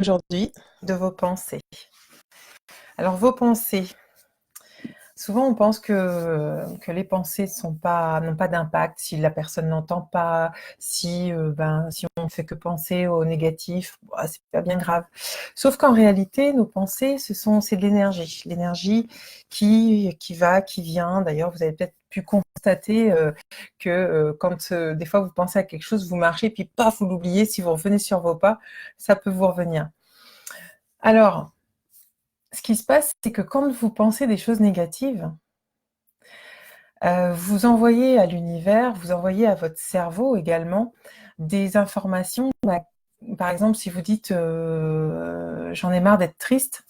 Aujourd'hui de vos pensées. Alors vos pensées, souvent on pense que les pensées n'ont pas d'impact si la personne n'entend pas, si on ne fait que penser au négatif, bah, c'est pas bien grave. Sauf qu'en réalité, nos pensées, c'est de l'énergie qui va, qui vient. D'ailleurs, vous avez peut-être pu constater que quand des fois vous pensez à quelque chose, vous marchez, puis paf, vous l'oubliez, si vous revenez sur vos pas, ça peut vous revenir. Alors, ce qui se passe, c'est que quand vous pensez des choses négatives, vous envoyez à l'univers, vous envoyez à votre cerveau également des informations. Par exemple, si vous dites j'en ai marre d'être triste,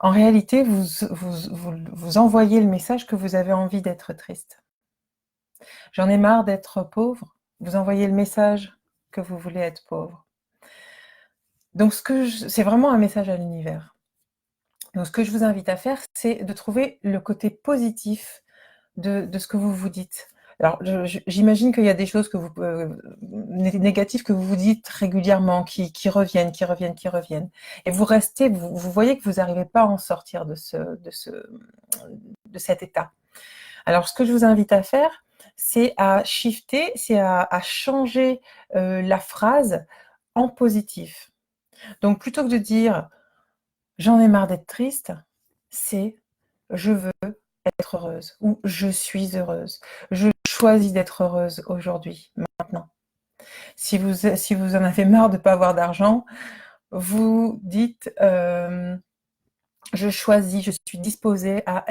en réalité, vous envoyez le message que vous avez envie d'être triste. J'en ai marre d'être pauvre, vous envoyez le message que vous voulez être pauvre. Donc, c'est vraiment un message à l'univers. Donc, ce que je vous invite à faire, c'est de trouver le côté positif de ce que vous vous dites. Alors, j'imagine qu'il y a des choses négatives que vous vous dites régulièrement, qui reviennent. Et vous restez, vous voyez que vous n'arrivez pas à en sortir de cet état. Alors, ce que je vous invite à faire, c'est à shifter, c'est à changer la phrase en positif. Donc, plutôt que de dire « j'en ai marre d'être triste », c'est « je veux être heureuse » ou « je suis heureuse ». Je choisis d'être heureuse aujourd'hui, maintenant. Si vous en avez marre de ne pas avoir d'argent, vous dites je choisis, je suis disposée à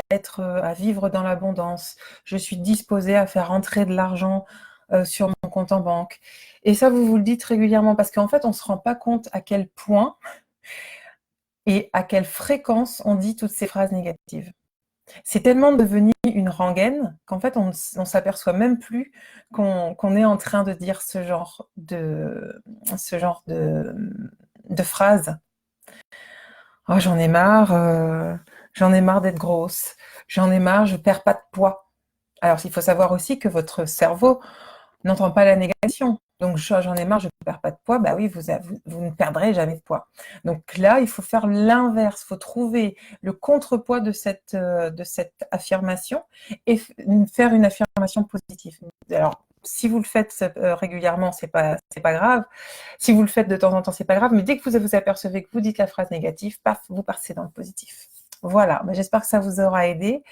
vivre dans l'abondance, je suis disposée à faire entrer de l'argent sur mon compte en banque. Et ça, vous le dites régulièrement parce qu'en fait, on ne se rend pas compte à quel point et à quelle fréquence on dit toutes ces phrases négatives. C'est tellement devenu une rengaine qu'en fait, on s'aperçoit même plus qu'on est en train de dire ce genre de phrases. Oh, j'en ai marre d'être grosse, j'en ai marre, je perds pas de poids. Alors, il faut savoir aussi que votre cerveau n'entend pas la négation. Donc, j'en ai marre, je ne perds pas de poids. Bah oui, vous ne perdrez jamais de poids. Donc là, il faut faire l'inverse. Il faut trouver le contrepoids de cette affirmation et faire une affirmation positive. Alors, si vous le faites régulièrement, c'est pas grave. Si vous le faites de temps en temps, c'est pas grave. Mais dès que vous apercevez que vous dites la phrase négative, paf, vous partez dans le positif. Voilà, j'espère que ça vous aura aidé.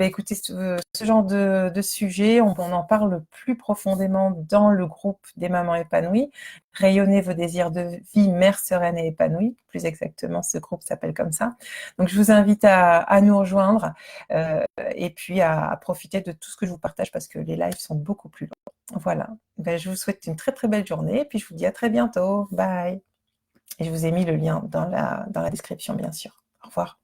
Écoutez, ce genre de sujet, on en parle plus profondément dans le groupe des mamans épanouies. Rayonnez vos désirs de vie, mère sereine et épanouie. Plus exactement, ce groupe s'appelle comme ça. Donc, je vous invite à nous rejoindre et puis à profiter de tout ce que je vous partage parce que les lives sont beaucoup plus longs. Voilà, je vous souhaite une très très belle journée et puis je vous dis à très bientôt. Bye. Et je vous ai mis le lien dans la description, bien sûr. Au revoir.